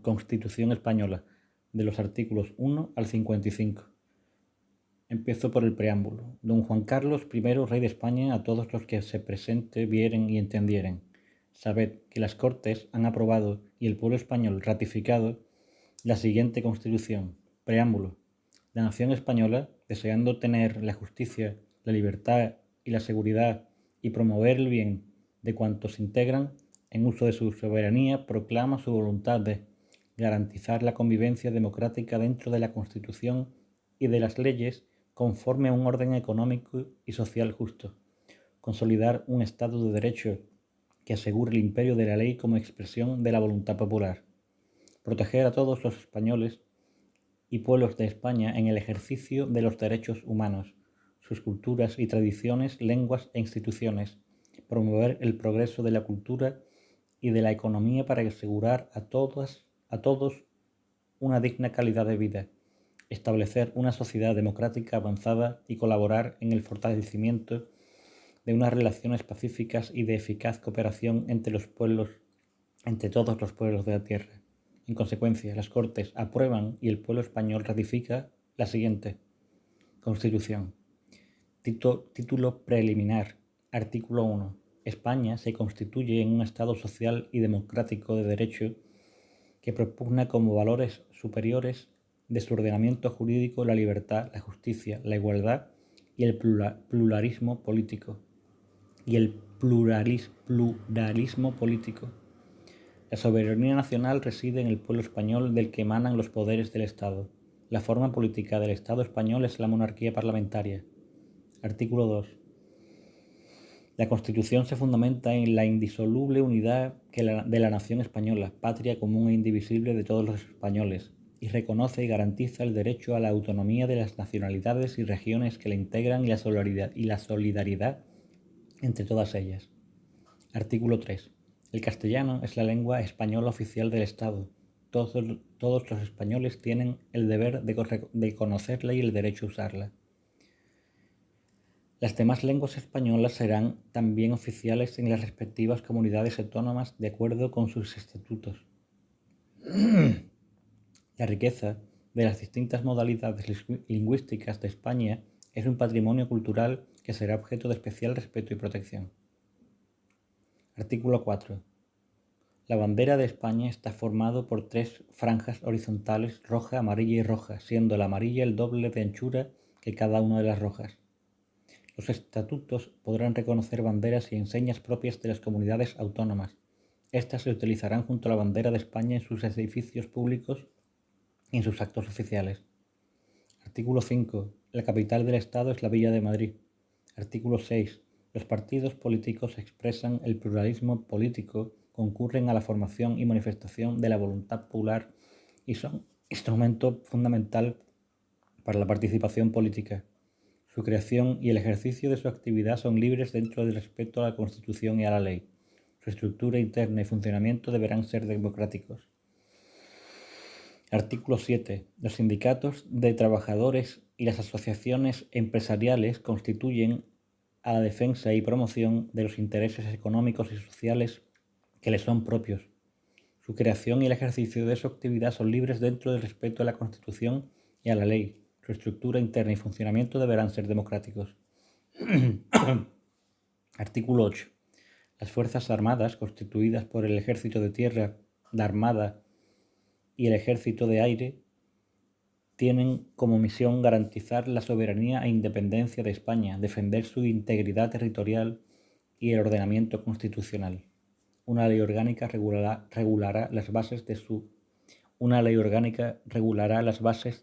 Constitución española, de los artículos 1 al 55. Empiezo por el preámbulo. Don Juan Carlos I, rey de España, a todos los que se presente vieren y entendieren. Sabed que las Cortes han aprobado y el pueblo español ratificado la siguiente Constitución. Preámbulo. La nación española, deseando tener la justicia, la libertad y la seguridad y promover el bien de cuantos integran, en uso de su soberanía, proclama su voluntad de garantizar la convivencia democrática dentro de la Constitución y de las leyes conforme a un orden económico y social justo, consolidar un Estado de Derecho que asegure el imperio de la ley como expresión de la voluntad popular, proteger a todos los españoles y pueblos de España en el ejercicio de los derechos humanos, sus culturas y tradiciones, lenguas e instituciones, promover el progreso de la cultura y de la economía para asegurar a todos una digna calidad de vida, establecer una sociedad democrática avanzada y colaborar en el fortalecimiento de unas relaciones pacíficas y de eficaz cooperación entre todos los pueblos de la tierra. En consecuencia, las Cortes aprueban y el pueblo español ratifica la siguiente Constitución. Título preliminar. Artículo 1. España se constituye en un Estado social y democrático de derecho que propugna como valores superiores de su ordenamiento jurídico la libertad, la justicia, la igualdad y el pluralismo político. La soberanía nacional reside en el pueblo español, del que emanan los poderes del Estado. La forma política del Estado español es la monarquía parlamentaria. Artículo 2. La Constitución se fundamenta en la indisoluble unidad de la nación española, patria común e indivisible de todos los españoles, y reconoce y garantiza el derecho a la autonomía de las nacionalidades y regiones que la integran y la solidaridad entre todas ellas. Artículo 3. El castellano es la lengua española oficial del Estado. Todos los españoles tienen el deber de conocerla y el derecho a usarla. Las demás lenguas españolas serán también oficiales en las respectivas comunidades autónomas de acuerdo con sus estatutos. La riqueza de las distintas modalidades lingüísticas de España es un patrimonio cultural que será objeto de especial respeto y protección. Artículo 4. La bandera de España está formado por 3 franjas horizontales, roja, amarilla y roja, siendo la amarilla el doble de anchura que cada una de las rojas. Los estatutos podrán reconocer banderas y enseñas propias de las comunidades autónomas. Estas se utilizarán junto a la bandera de España en sus edificios públicos y en sus actos oficiales. Artículo 5. La capital del Estado es la Villa de Madrid. Artículo 6. Los partidos políticos expresan el pluralismo político, concurren a la formación y manifestación de la voluntad popular y son instrumento fundamental para la participación política. Su creación y el ejercicio de su actividad son libres dentro del respeto a la Constitución y a la ley. Su estructura interna y funcionamiento deberán ser democráticos. Artículo 7. Los sindicatos de trabajadores y las asociaciones empresariales constituyen a la defensa y promoción de los intereses económicos y sociales que les son propios. Su creación y el ejercicio de su actividad son libres dentro del respeto a la Constitución y a la ley. Su estructura interna y funcionamiento deberán ser democráticos. Artículo 8. Las Fuerzas Armadas, constituidas por el Ejército de Tierra, la Armada y el Ejército de Aire, tienen como misión garantizar la soberanía e independencia de España, defender su integridad territorial y el ordenamiento constitucional. Una ley orgánica regulará las bases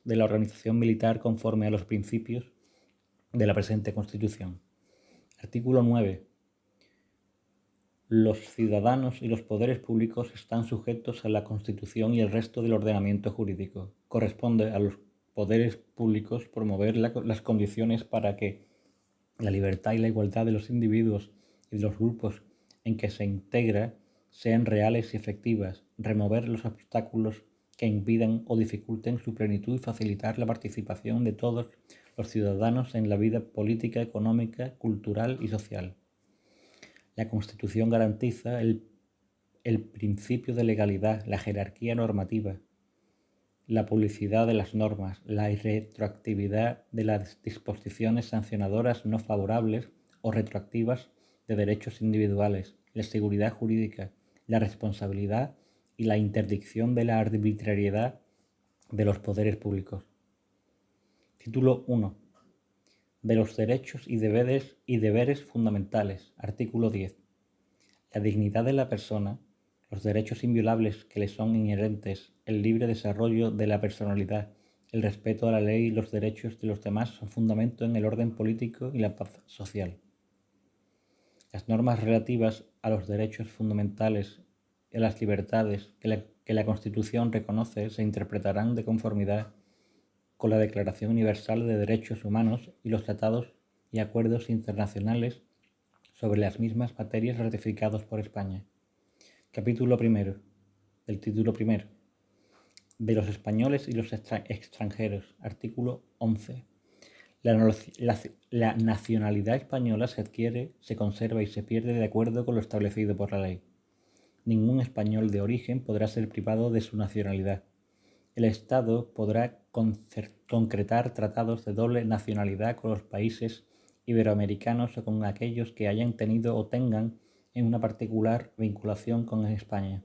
de la organización militar conforme a los principios de la presente Constitución. Artículo 9. Los ciudadanos y los poderes públicos están sujetos a la Constitución y el resto del ordenamiento jurídico. Corresponde a los poderes públicos promover las condiciones para que la libertad y la igualdad de los individuos y de los grupos en que se integra sean reales y efectivas, remover los obstáculos que impidan o dificulten su plenitud y facilitar la participación de todos los ciudadanos en la vida política, económica, cultural y social. La Constitución garantiza el el principio de legalidad, la jerarquía normativa, la publicidad de las normas, la irretroactividad de las disposiciones sancionadoras no favorables o retroactivas de derechos individuales, la seguridad jurídica, la responsabilidad y la interdicción de la arbitrariedad de los poderes públicos. Título 1. De los derechos y deberes fundamentales. Artículo 10. La dignidad de la persona, los derechos inviolables que le son inherentes, el libre desarrollo de la personalidad, el respeto a la ley y los derechos de los demás son fundamento en el orden político y la paz social. Las normas relativas a los derechos fundamentales y a las libertades que la Constitución reconoce se interpretarán de conformidad con la Declaración Universal de Derechos Humanos y los tratados y acuerdos internacionales sobre las mismas materias ratificados por España. Capítulo primero. Del título primero. De los españoles y los extranjeros. Artículo 11. La nacionalidad española se adquiere, se conserva y se pierde de acuerdo con lo establecido por la ley. Ningún español de origen podrá ser privado de su nacionalidad. El Estado podrá concretar tratados de doble nacionalidad con los países iberoamericanos o con aquellos que hayan tenido o tengan en una particular vinculación con España.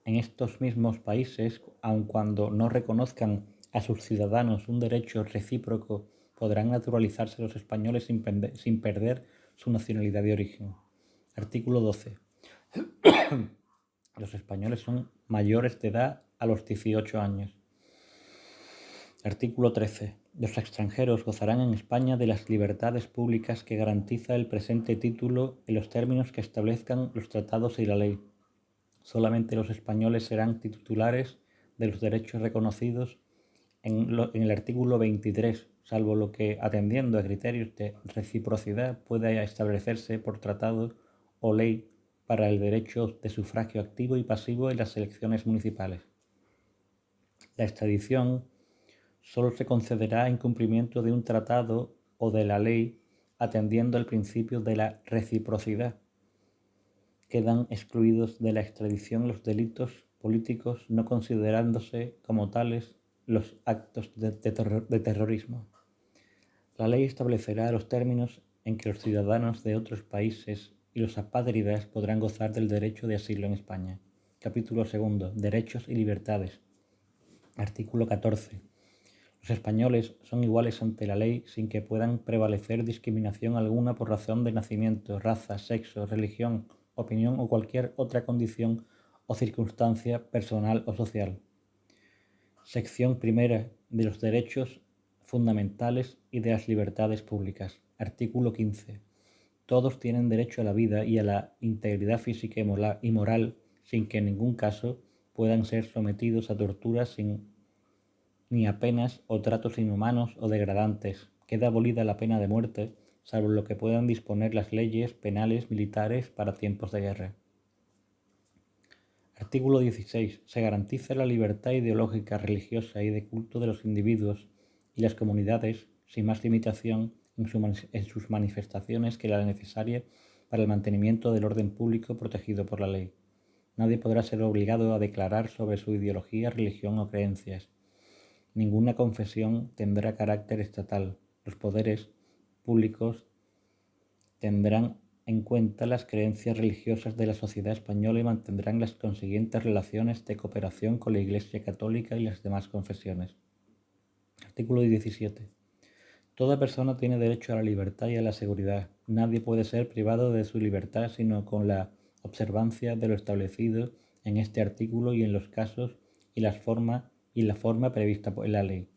En estos mismos países, aun cuando no reconozcan a sus ciudadanos un derecho recíproco, podrán naturalizarse los españoles sin perder su nacionalidad de origen. Artículo 12. Los españoles son mayores de edad a los 18 años. Artículo 13. Los extranjeros gozarán en España de las libertades públicas que garantiza el presente título en los términos que establezcan los tratados y la ley. Solamente los españoles serán titulares de los derechos reconocidos en el artículo 23, salvo lo que, atendiendo a criterios de reciprocidad, pueda establecerse por tratado o ley para el derecho de sufragio activo y pasivo en las elecciones municipales. La extradición solo se concederá en cumplimiento de un tratado o de la ley, atendiendo al principio de la reciprocidad. Quedan excluidos de la extradición los delitos políticos, no considerándose como tales los actos de terrorismo. La ley establecerá los términos en que los ciudadanos de otros países y los apátridas podrán gozar del derecho de asilo en España. Capítulo 2. Derechos y libertades. Artículo 14. Los españoles son iguales ante la ley sin que puedan prevalecer discriminación alguna por razón de nacimiento, raza, sexo, religión, opinión o cualquier otra condición o circunstancia personal o social. Sección primera de los derechos fundamentales y de las libertades públicas. Artículo 15. Todos tienen derecho a la vida y a la integridad física y moral sin que en ningún caso puedan ser sometidos a torturas ni a penas o tratos inhumanos o degradantes. Queda abolida la pena de muerte, salvo lo que puedan disponer las leyes penales militares para tiempos de guerra. Artículo 16. Se garantiza la libertad ideológica, religiosa y de culto de los individuos y las comunidades, sin más limitación en sus manifestaciones que la necesaria para el mantenimiento del orden público protegido por la ley. Nadie podrá ser obligado a declarar sobre su ideología, religión o creencias. Ninguna confesión tendrá carácter estatal. Los poderes públicos tendrán en cuenta las creencias religiosas de la sociedad española y mantendrán las consiguientes relaciones de cooperación con la Iglesia Católica y las demás confesiones. Artículo 17. Toda persona tiene derecho a la libertad y a la seguridad. Nadie puede ser privado de su libertad sino con la observancia de lo establecido en este artículo y en los casos y la forma prevista en la ley.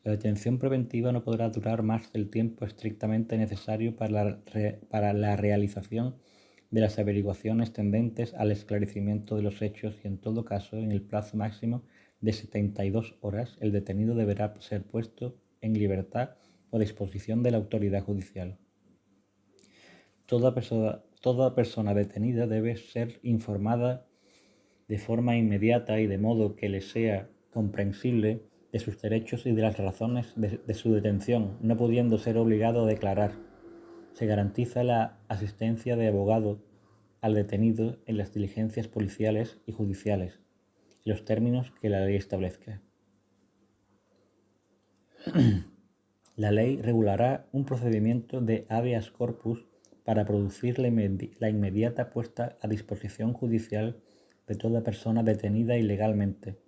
La detención preventiva no podrá durar más del tiempo estrictamente necesario para la realización de las averiguaciones tendentes al esclarecimiento de los hechos y, en todo caso, en el plazo máximo de 72 horas, el detenido deberá ser puesto en libertad o a disposición de la autoridad judicial. Toda persona detenida debe ser informada de forma inmediata y de modo que le sea comprensible de sus derechos y de las razones de su detención, no pudiendo ser obligado a declarar. Se garantiza la asistencia de abogado al detenido en las diligencias policiales y judiciales, en los términos que la ley establezca. La ley regulará un procedimiento de habeas corpus para producir la inmediata puesta a disposición judicial de toda persona detenida ilegalmente.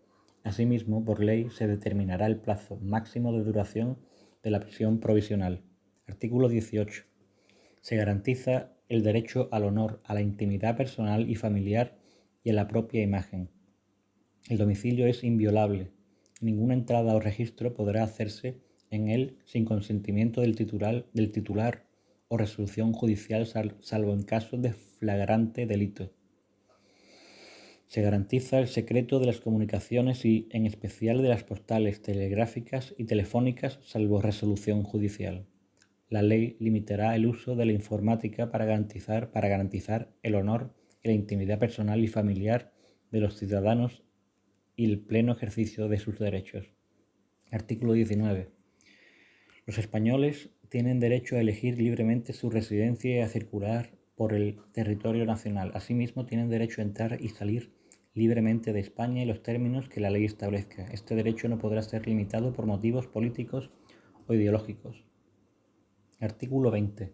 Asimismo, por ley se determinará el plazo máximo de duración de la prisión provisional. Artículo 18. Se garantiza el derecho al honor, a la intimidad personal y familiar y a la propia imagen. El domicilio es inviolable. Ninguna entrada o registro podrá hacerse en él sin consentimiento del titular o resolución judicial, salvo en caso de flagrante delito. Se garantiza el secreto de las comunicaciones y, en especial, de las postales, telegráficas y telefónicas, salvo resolución judicial. La ley limitará el uso de la informática para garantizar el honor y la intimidad personal y familiar de los ciudadanos y el pleno ejercicio de sus derechos. Artículo 19. Los españoles tienen derecho a elegir libremente su residencia y a circular por el territorio nacional. Asimismo, tienen derecho a entrar y salir libremente de España en los términos que la ley establezca. Este derecho no podrá ser limitado por motivos políticos o ideológicos. Artículo 20.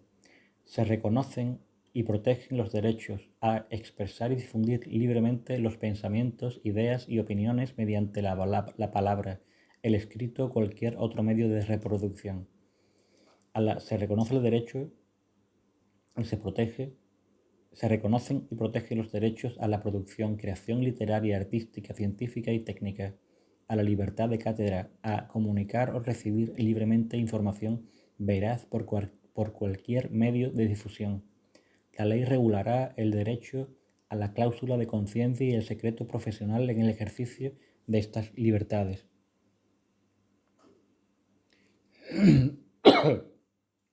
Se reconocen y protegen los derechos a expresar y difundir libremente los pensamientos, ideas y opiniones mediante la palabra, el escrito o cualquier otro medio de reproducción. Se reconoce el derecho y se reconocen y protegen los derechos a la producción, creación literaria, artística, científica y técnica, a la libertad de cátedra, a comunicar o recibir libremente información veraz por cualquier medio de difusión. La ley regulará el derecho a la cláusula de conciencia y el secreto profesional en el ejercicio de estas libertades.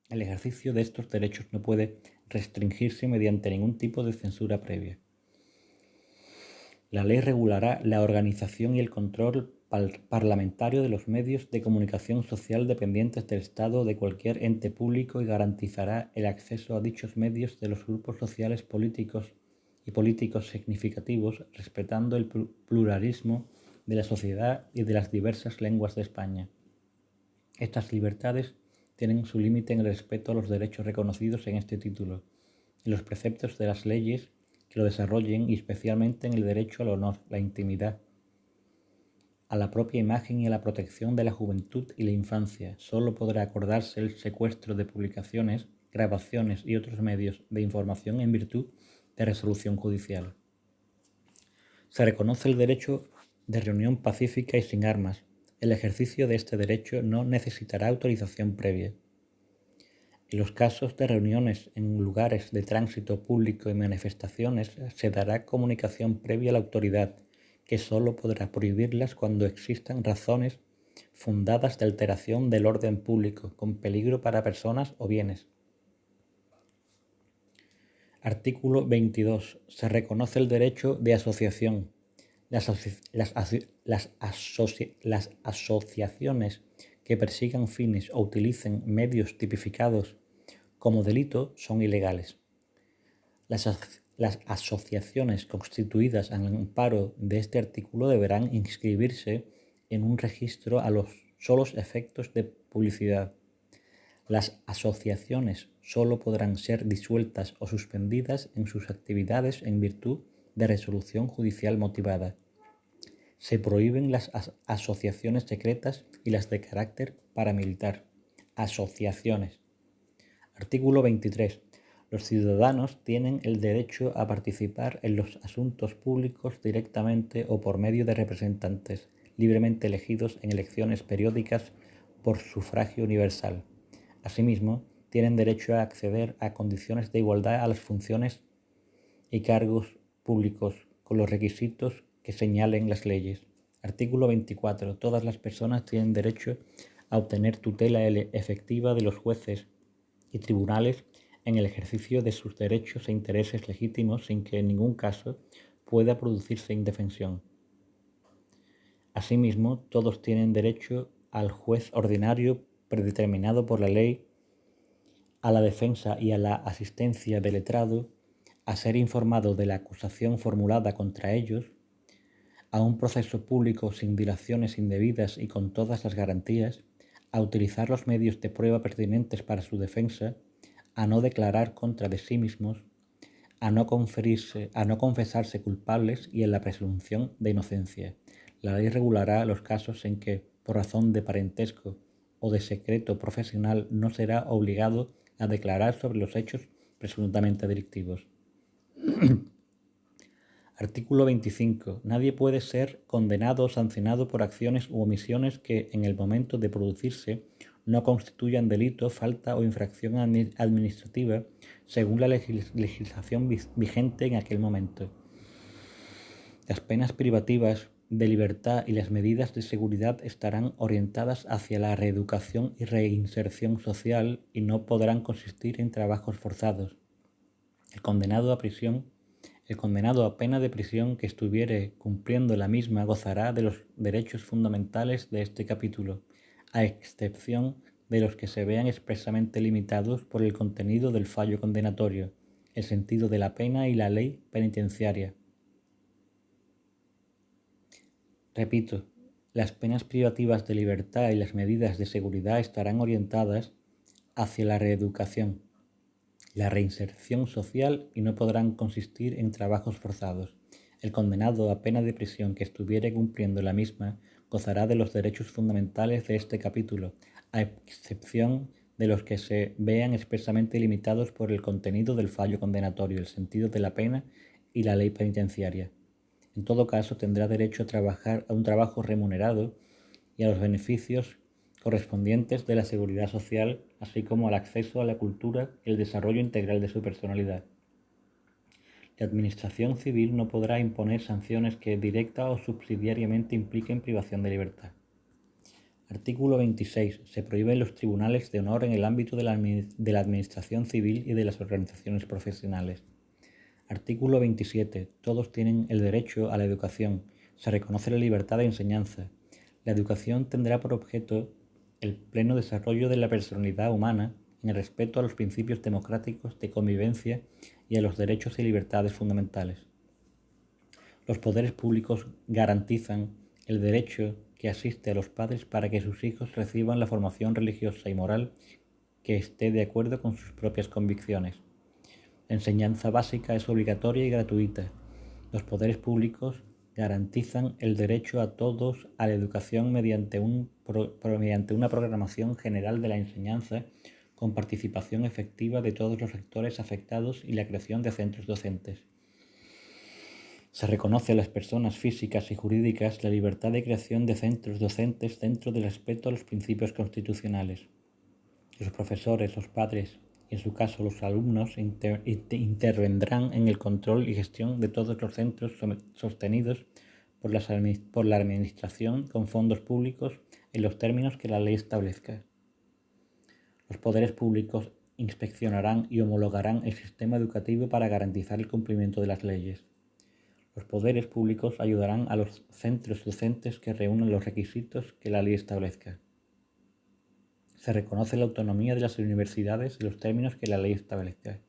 El ejercicio de estos derechos no puede restringirse mediante ningún tipo de censura previa. La ley regulará la organización y el control parlamentario de los medios de comunicación social dependientes del Estado o de cualquier ente público y garantizará el acceso a dichos medios de los grupos sociales políticos significativos, respetando el pluralismo de la sociedad y de las diversas lenguas de España. Estas libertades tienen su límite en el respeto a los derechos reconocidos en este título, en los preceptos de las leyes que lo desarrollen y especialmente en el derecho al honor, la intimidad, a la propia imagen y a la protección de la juventud y la infancia. Solo podrá acordarse el secuestro de publicaciones, grabaciones y otros medios de información en virtud de resolución judicial. Se reconoce el derecho de reunión pacífica y sin armas. El ejercicio de este derecho no necesitará autorización previa. En los casos de reuniones en lugares de tránsito público y manifestaciones se dará comunicación previa a la autoridad, que solo podrá prohibirlas cuando existan razones fundadas de alteración del orden público, con peligro para personas o bienes. Artículo 22. Se reconoce el derecho de asociación. Las asociaciones que persigan fines o utilicen medios tipificados como delito son ilegales. Las asociaciones constituidas al amparo de este artículo deberán inscribirse en un registro a los solos efectos de publicidad. Las asociaciones solo podrán ser disueltas o suspendidas en sus actividades en virtud de resolución judicial motivada. Se prohíben las asociaciones secretas y las de carácter paramilitar. Asociaciones. Artículo 23. Los ciudadanos tienen el derecho a participar en los asuntos públicos directamente o por medio de representantes libremente elegidos en elecciones periódicas por sufragio universal. Asimismo, tienen derecho a acceder a condiciones de igualdad a las funciones y cargos públicos con los requisitos que señalen las leyes. Artículo 24. Todas las personas tienen derecho a obtener tutela efectiva de los jueces y tribunales en el ejercicio de sus derechos e intereses legítimos sin que en ningún caso pueda producirse indefensión. Asimismo, todos tienen derecho al juez ordinario predeterminado por la ley, a la defensa y a la asistencia del letrado, a ser informado de la acusación formulada contra ellos, a un proceso público sin dilaciones indebidas y con todas las garantías, a utilizar los medios de prueba pertinentes para su defensa, a no declarar contra de sí mismos, a no confesarse culpables y en la presunción de inocencia. La ley regulará los casos en que, por razón de parentesco o de secreto profesional, no será obligado a declarar sobre los hechos presuntamente delictivos. Artículo 25. Nadie puede ser condenado o sancionado por acciones u omisiones que, en el momento de producirse, no constituyan delito, falta o infracción administrativa según la legislación vigente en aquel momento. Las penas privativas de libertad y las medidas de seguridad estarán orientadas hacia la reeducación y reinserción social y no podrán consistir en trabajos forzados. El condenado a pena de prisión que estuviere cumpliendo la misma gozará de los derechos fundamentales de este capítulo, a excepción de los que se vean expresamente limitados por el contenido del fallo condenatorio, el sentido de la pena y la ley penitenciaria. Repito, las penas privativas de libertad y las medidas de seguridad estarán orientadas hacia la reeducación, la reinserción social y no podrán consistir en trabajos forzados. El condenado a pena de prisión que estuviere cumpliendo la misma gozará de los derechos fundamentales de este capítulo, a excepción de los que se vean expresamente limitados por el contenido del fallo condenatorio, el sentido de la pena y la ley penitenciaria. En todo caso, tendrá derecho a un trabajo remunerado y a los beneficios correspondientes de la seguridad social, así como al acceso a la cultura y el desarrollo integral de su personalidad. La Administración civil no podrá imponer sanciones que directa o subsidiariamente impliquen privación de libertad. Artículo 26. Se prohíben los tribunales de honor en el ámbito de la Administración civil y de las organizaciones profesionales. Artículo 27. Todos tienen el derecho a la educación. Se reconoce la libertad de enseñanza. La educación tendrá por objeto el pleno desarrollo de la personalidad humana en el respeto a los principios democráticos de convivencia y a los derechos y libertades fundamentales. Los poderes públicos garantizan el derecho que asiste a los padres para que sus hijos reciban la formación religiosa y moral que esté de acuerdo con sus propias convicciones. La enseñanza básica es obligatoria y gratuita. Los poderes públicos garantizan el derecho a todos a la educación mediante una programación general de la enseñanza con participación efectiva de todos los sectores afectados y la creación de centros docentes. Se reconoce a las personas físicas y jurídicas la libertad de creación de centros docentes dentro del respeto a los principios constitucionales. Los profesores, los padres y en su caso los alumnos intervendrán en el control y gestión de todos los centros sostenidos por la Administración con fondos públicos en los términos que la ley establezca. Los poderes públicos inspeccionarán y homologarán el sistema educativo para garantizar el cumplimiento de las leyes. Los poderes públicos ayudarán a los centros docentes que reúnan los requisitos que la ley establezca. Se reconoce la autonomía de las universidades en los términos que la ley establezca.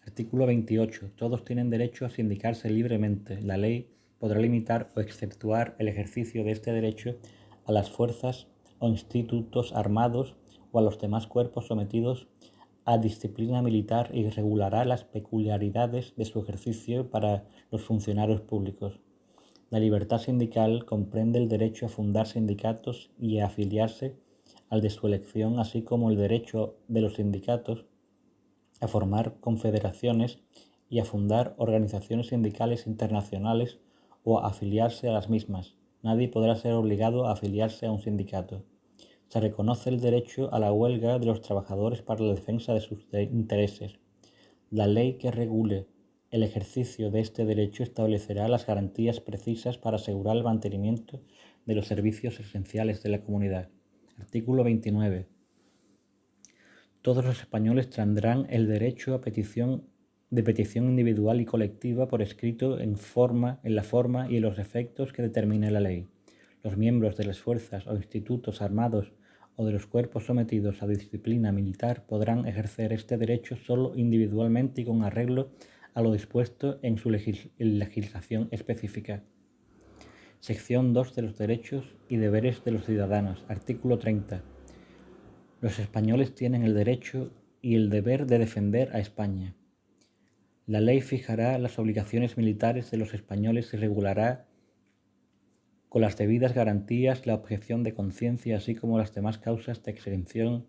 Artículo 28. Todos tienen derecho a sindicarse libremente. La ley podrá limitar o exceptuar el ejercicio de este derecho a las fuerzas o institutos armados o a los demás cuerpos sometidos a disciplina militar y regulará las peculiaridades de su ejercicio para los funcionarios públicos. La libertad sindical comprende el derecho a fundar sindicatos y a afiliarse al de su elección, así como el derecho de los sindicatos a formar confederaciones y a fundar organizaciones sindicales internacionales o a afiliarse a las mismas. Nadie podrá ser obligado a afiliarse a un sindicato. Se reconoce el derecho a la huelga de los trabajadores para la defensa de sus intereses. La ley que regule el ejercicio de este derecho establecerá las garantías precisas para asegurar el mantenimiento de los servicios esenciales de la comunidad. Artículo 29. Todos los españoles tendrán el derecho a petición individual y colectiva por escrito en la forma y en los efectos que determine la ley. Los miembros de las fuerzas o institutos armados o de los cuerpos sometidos a disciplina militar podrán ejercer este derecho solo individualmente y con arreglo a lo dispuesto en su legislación específica. Sección 2 de los derechos y deberes de los ciudadanos. Artículo 30. Los españoles tienen el derecho y el deber de defender a España. La ley fijará las obligaciones militares de los españoles y regulará con las debidas garantías la objeción de conciencia, así como las demás causas de exención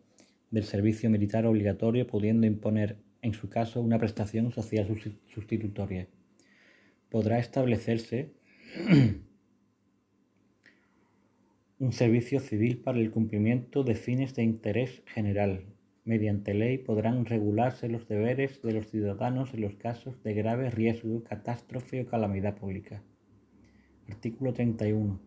del servicio militar obligatorio, pudiendo imponer, en su caso, una prestación social sustitutoria. Podrá establecerse un servicio civil para el cumplimiento de fines de interés general. Mediante ley podrán regularse los deberes de los ciudadanos en los casos de grave riesgo, catástrofe o calamidad pública. Artículo 31.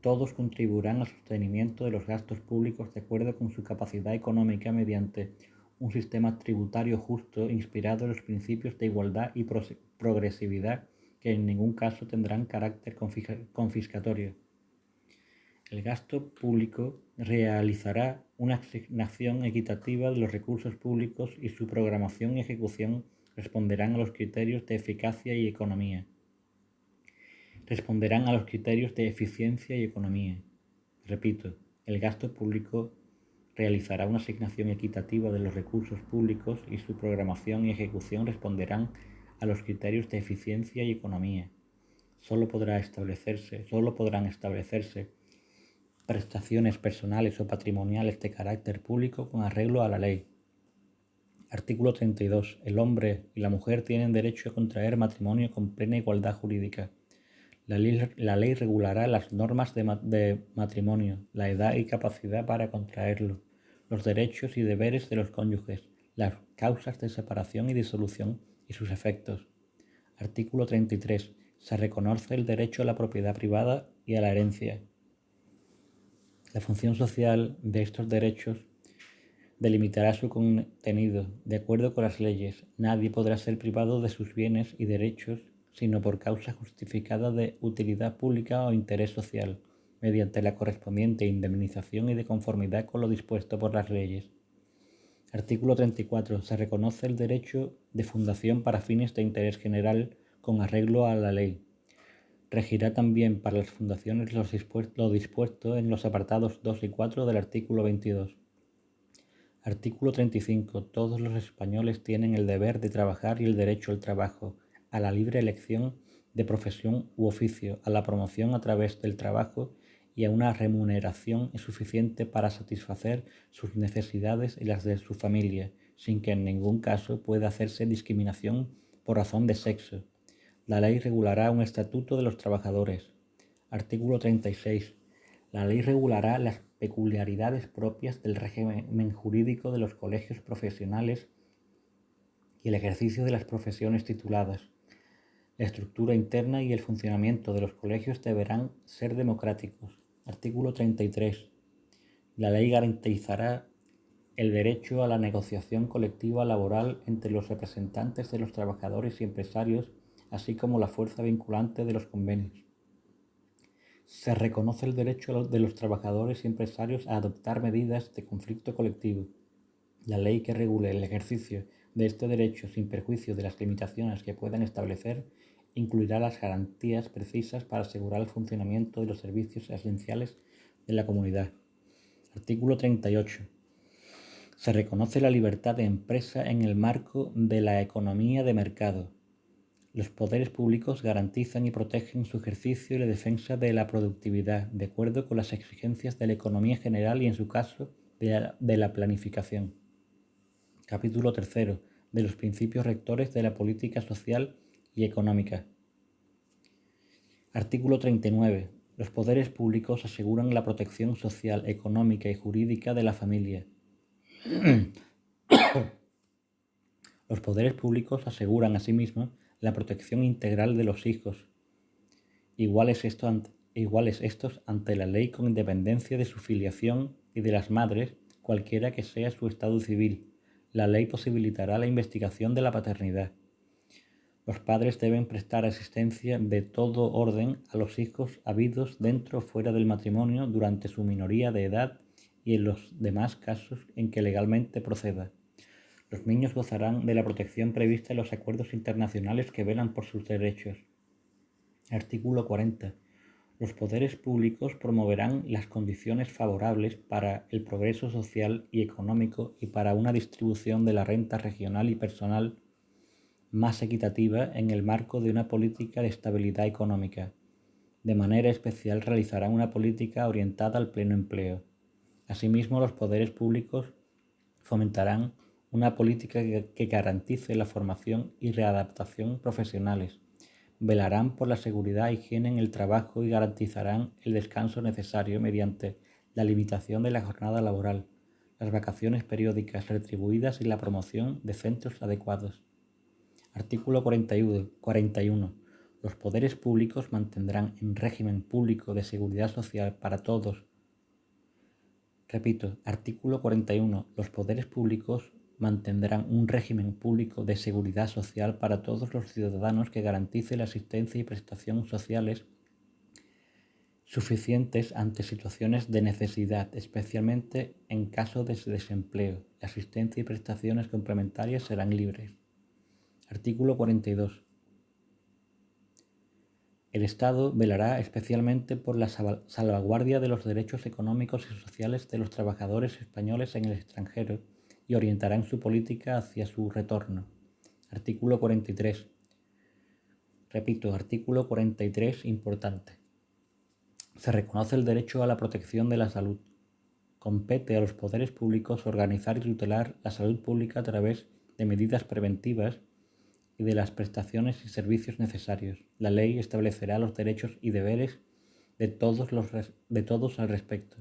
Todos contribuirán al sostenimiento de los gastos públicos de acuerdo con su capacidad económica mediante un sistema tributario justo inspirado en los principios de igualdad y progresividad que en ningún caso tendrán carácter confiscatorio. El gasto público realizará una asignación equitativa de los recursos públicos y su programación y ejecución responderán a los criterios de eficacia y economía. Responderán a los criterios de eficiencia y economía. Repito, el gasto público realizará una asignación equitativa de los recursos públicos y su programación y ejecución responderán a los criterios de eficiencia y economía. Solo podrán establecerse prestaciones personales o patrimoniales de carácter público con arreglo a la ley. Artículo 32. El hombre y la mujer tienen derecho a contraer matrimonio con plena igualdad jurídica. La ley regulará las normas de matrimonio, la edad y capacidad para contraerlo, los derechos y deberes de los cónyuges, las causas de separación y disolución y sus efectos. Artículo 33. Se reconoce el derecho a la propiedad privada y a la herencia. La función social de estos derechos delimitará su contenido de acuerdo con las leyes. Nadie podrá ser privado de sus bienes y derechos sino por causa justificada de utilidad pública o interés social, mediante la correspondiente indemnización y de conformidad con lo dispuesto por las leyes. Artículo 34. Se reconoce el derecho de fundación para fines de interés general con arreglo a la ley. Regirá también para las fundaciones lo dispuesto en los apartados 2 y 4 del artículo 22. Artículo 35. Todos los españoles tienen el deber de trabajar y el derecho al trabajo, a la libre elección de profesión u oficio, a la promoción a través del trabajo y a una remuneración suficiente para satisfacer sus necesidades y las de su familia, sin que en ningún caso pueda hacerse discriminación por razón de sexo. La ley regulará un estatuto de los trabajadores. Artículo 36. La ley regulará las peculiaridades propias del régimen jurídico de los colegios profesionales y el ejercicio de las profesiones tituladas. La estructura interna y el funcionamiento de los colegios deberán ser democráticos. Artículo 33. La ley garantizará el derecho a la negociación colectiva laboral entre los representantes de los trabajadores y empresarios, así como la fuerza vinculante de los convenios. Se reconoce el derecho de los trabajadores y empresarios a adoptar medidas de conflicto colectivo. La ley que regule el ejercicio de este derecho sin perjuicio de las limitaciones que puedan establecer incluirá las garantías precisas para asegurar el funcionamiento de los servicios esenciales de la comunidad. Artículo 38. Se reconoce la libertad de empresa en el marco de la economía de mercado. Los poderes públicos garantizan y protegen su ejercicio y la defensa de la productividad, de acuerdo con las exigencias de la economía general y, en su caso, de la planificación. Capítulo 3. De los principios rectores de la política social y económica. Artículo 39. Los poderes públicos aseguran la protección social, económica y jurídica de la familia. Los poderes públicos aseguran asimismo la protección integral de los hijos, iguales estos ante la ley con independencia de su filiación y de las madres, cualquiera que sea su estado civil. La ley posibilitará la investigación de la paternidad. Los padres deben prestar asistencia de todo orden a los hijos habidos dentro o fuera del matrimonio durante su minoría de edad y en los demás casos en que legalmente proceda. Los niños gozarán de la protección prevista en los acuerdos internacionales que velan por sus derechos. Artículo 40. Los poderes públicos promoverán las condiciones favorables para el progreso social y económico y para una distribución de la renta regional y personal más equitativa en el marco de una política de estabilidad económica. De manera especial realizarán una política orientada al pleno empleo. Asimismo, los poderes públicos fomentarán una política que garantice la formación y readaptación profesionales, velarán por la seguridad e higiene en el trabajo y garantizarán el descanso necesario mediante la limitación de la jornada laboral, las vacaciones periódicas retribuidas y la promoción de centros adecuados. Artículo 41. Los poderes públicos mantendrán un régimen público de seguridad social para todos. Repito, artículo 41. Los poderes públicos mantendrán un régimen público de seguridad social para todos los ciudadanos que garantice la asistencia y prestaciones sociales suficientes ante situaciones de necesidad, especialmente en caso de desempleo. La asistencia y prestaciones complementarias serán libres. Artículo 42. El Estado velará especialmente por la salvaguardia de los derechos económicos y sociales de los trabajadores españoles en el extranjero y orientarán su política hacia su retorno. Artículo 43. Repito, artículo 43, importante. Se reconoce el derecho a la protección de la salud. Compete a los poderes públicos organizar y tutelar la salud pública a través de medidas preventivas y de las prestaciones y servicios necesarios. La ley establecerá los derechos y deberes de todos al respecto.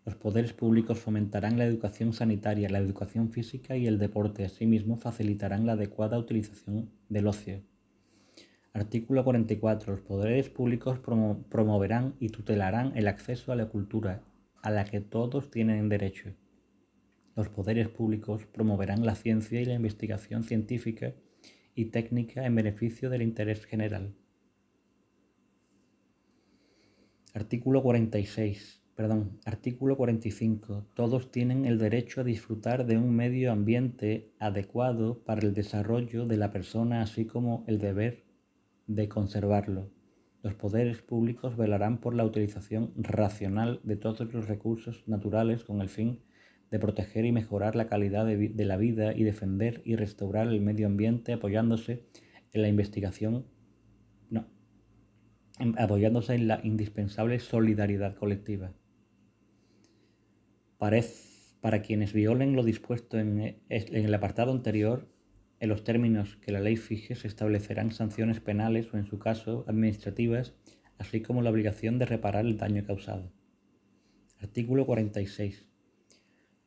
Los poderes públicos fomentarán la educación sanitaria, la educación física y el deporte. Asimismo, facilitarán la adecuada utilización del ocio. Artículo 44. Los poderes públicos promoverán y tutelarán el acceso a la cultura, a la que todos tienen derecho. Los poderes públicos promoverán la ciencia y la investigación científica y técnica en beneficio del interés general. Artículo 45. Todos tienen el derecho a disfrutar de un medio ambiente adecuado para el desarrollo de la persona, así como el deber de conservarlo. Los poderes públicos velarán por la utilización racional de todos los recursos naturales con el fin de proteger y mejorar la calidad de la vida y defender y restaurar el medio ambiente apoyándose en la indispensable solidaridad colectiva. Para quienes violen lo dispuesto en el apartado anterior, en los términos que la ley fije, se establecerán sanciones penales o, en su caso, administrativas, así como la obligación de reparar el daño causado. Artículo 46.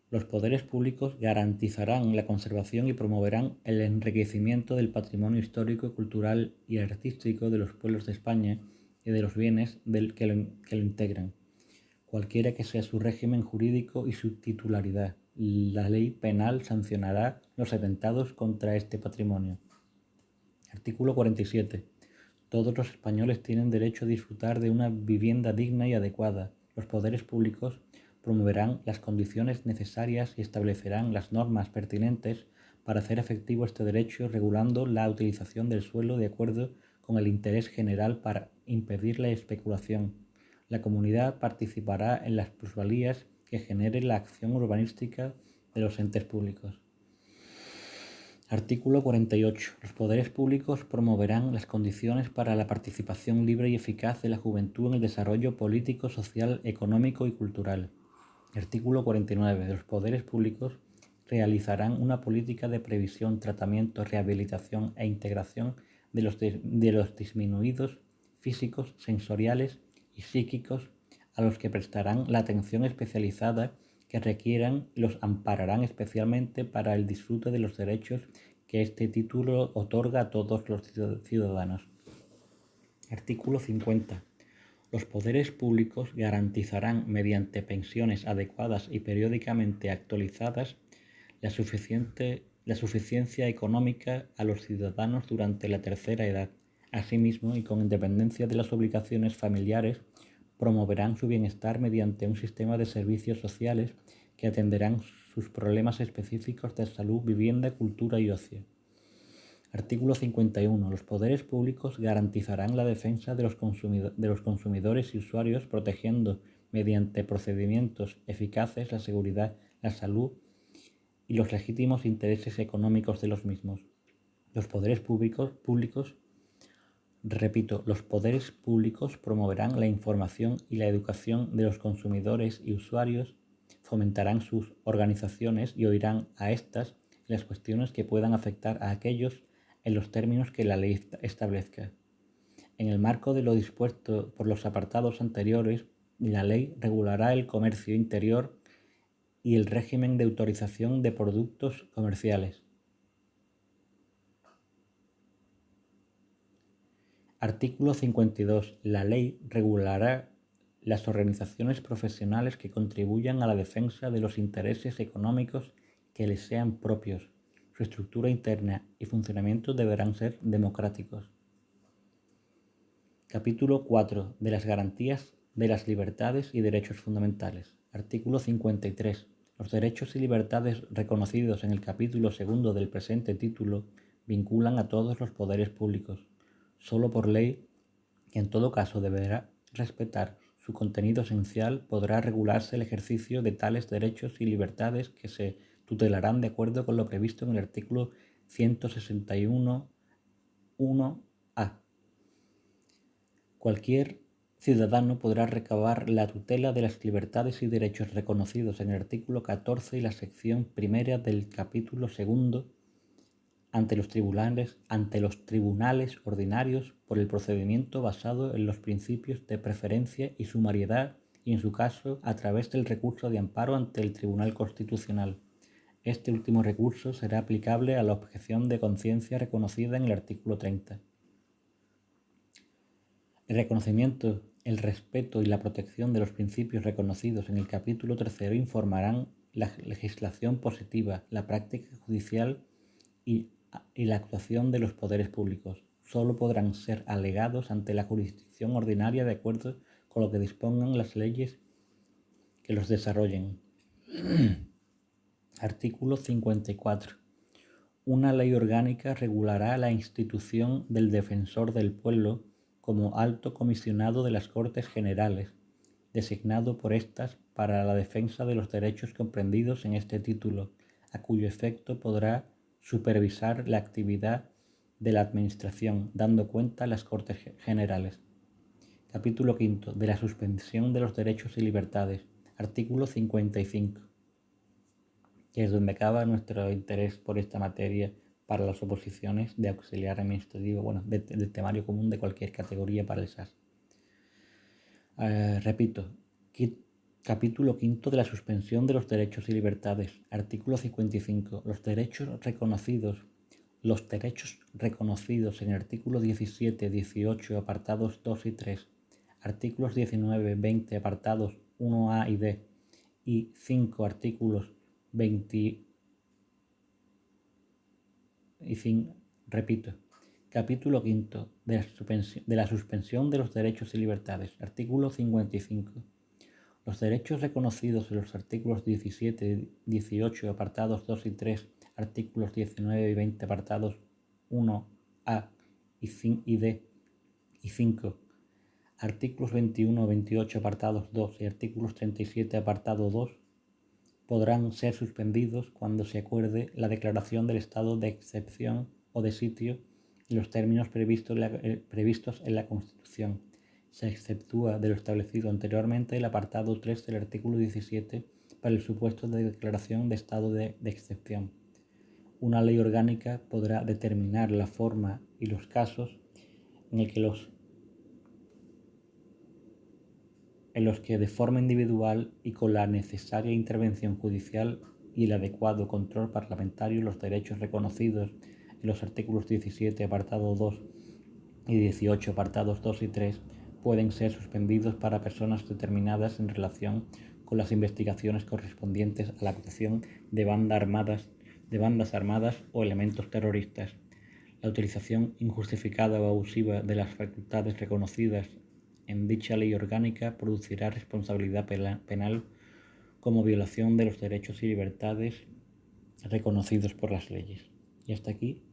Los poderes públicos garantizarán la conservación y promoverán el enriquecimiento del patrimonio histórico, cultural y artístico de los pueblos de España y de los bienes que lo integran, cualquiera que sea su régimen jurídico y su titularidad. La ley penal sancionará los atentados contra este patrimonio. Artículo 47. Todos los españoles tienen derecho a disfrutar de una vivienda digna y adecuada. Los poderes públicos promoverán las condiciones necesarias y establecerán las normas pertinentes para hacer efectivo este derecho, regulando la utilización del suelo de acuerdo con el interés general para impedir la especulación. La comunidad participará en las plusvalías que genere la acción urbanística de los entes públicos. Artículo 48. Los poderes públicos promoverán las condiciones para la participación libre y eficaz de la juventud en el desarrollo político, social, económico y cultural. Artículo 49. Los poderes públicos realizarán una política de previsión, tratamiento, rehabilitación e integración de los disminuidos físicos, sensoriales y psíquicos, a los que prestarán la atención especializada que requieran y los ampararán especialmente para el disfrute de los derechos que este título otorga a todos los ciudadanos. Artículo 50. Los poderes públicos garantizarán, mediante pensiones adecuadas y periódicamente actualizadas, la suficiencia económica a los ciudadanos durante la tercera edad. Asimismo, y con independencia de las obligaciones familiares, promoverán su bienestar mediante un sistema de servicios sociales que atenderán sus problemas específicos de salud, vivienda, cultura y ocio. Artículo 51. Los poderes públicos garantizarán la defensa de los consumidores y usuarios, protegiendo mediante procedimientos eficaces la seguridad, la salud y los legítimos intereses económicos de los mismos. Los poderes públicos, los poderes públicos promoverán la información y la educación de los consumidores y usuarios, fomentarán sus organizaciones y oirán a estas las cuestiones que puedan afectar a aquellos en los términos que la ley establezca. En el marco de lo dispuesto por los apartados anteriores, la ley regulará el comercio interior y el régimen de autorización de productos comerciales. Artículo 52. La ley regulará las organizaciones profesionales que contribuyan a la defensa de los intereses económicos que les sean propios. Su estructura interna y funcionamiento deberán ser democráticos. Capítulo 4. De las garantías de las libertades y derechos fundamentales. Artículo 53. Los derechos y libertades reconocidos en el capítulo 2 del presente título vinculan a todos los poderes públicos. Solo por ley, que en todo caso deberá respetar su contenido esencial, podrá regularse el ejercicio de tales derechos y libertades que se tutelarán de acuerdo con lo previsto en el artículo 161.1a. Cualquier ciudadano podrá recabar la tutela de las libertades y derechos reconocidos en el artículo 14 y la sección primera del capítulo 2 ante los tribunales ordinarios por el procedimiento basado en los principios de preferencia y sumariedad y, en su caso, a través del recurso de amparo ante el Tribunal Constitucional. Este último recurso será aplicable a la objeción de conciencia reconocida en el artículo 30. El reconocimiento, el respeto y la protección de los principios reconocidos en el capítulo 3 informarán la legislación positiva, la práctica judicial y la actuación de los poderes públicos. Solo podrán ser alegados ante la jurisdicción ordinaria de acuerdo con lo que dispongan las leyes que los desarrollen. Artículo 54. Una ley orgánica regulará la institución del Defensor del Pueblo como alto comisionado de las Cortes Generales, designado por estas para la defensa de los derechos comprendidos en este título, a cuyo efecto podrá supervisar la actividad de la Administración, dando cuenta a las Cortes Generales. Capítulo 5. De la suspensión de los derechos y libertades. Artículo 55. Que es donde acaba nuestro interés por esta materia para las oposiciones de auxiliar administrativo, del temario común de cualquier categoría para el SAS. Capítulo 5 de la suspensión de los derechos y libertades. Artículo 55. Los derechos reconocidos en el artículo 17, 18, apartados 2 y 3, artículos 19, 20, apartados 1a y d, y 5 artículos 20 y 5. Capítulo 5 de la suspensión de los derechos y libertades. Artículo 55. Los derechos reconocidos en los artículos 17, 18, apartados 2 y 3, artículos 19 y 20, apartados 1a y d, y 5, artículos 21, 28, apartados 2 y artículos 37, apartado 2, podrán ser suspendidos cuando se acuerde la declaración del estado de excepción o de sitio y los términos previstos en la Constitución. Se exceptúa de lo establecido anteriormente el apartado 3 del artículo 17 para el supuesto de declaración de estado de excepción. Una ley orgánica podrá determinar la forma y los casos en los que de forma individual y con la necesaria intervención judicial y el adecuado control parlamentario los derechos reconocidos en los artículos 17, apartado 2 y 18, apartados 2 y 3, pueden ser suspendidos para personas determinadas en relación con las investigaciones correspondientes a la actuación de bandas armadas o elementos terroristas. La utilización injustificada o abusiva de las facultades reconocidas en dicha ley orgánica producirá responsabilidad penal como violación de los derechos y libertades reconocidos por las leyes. Y hasta aquí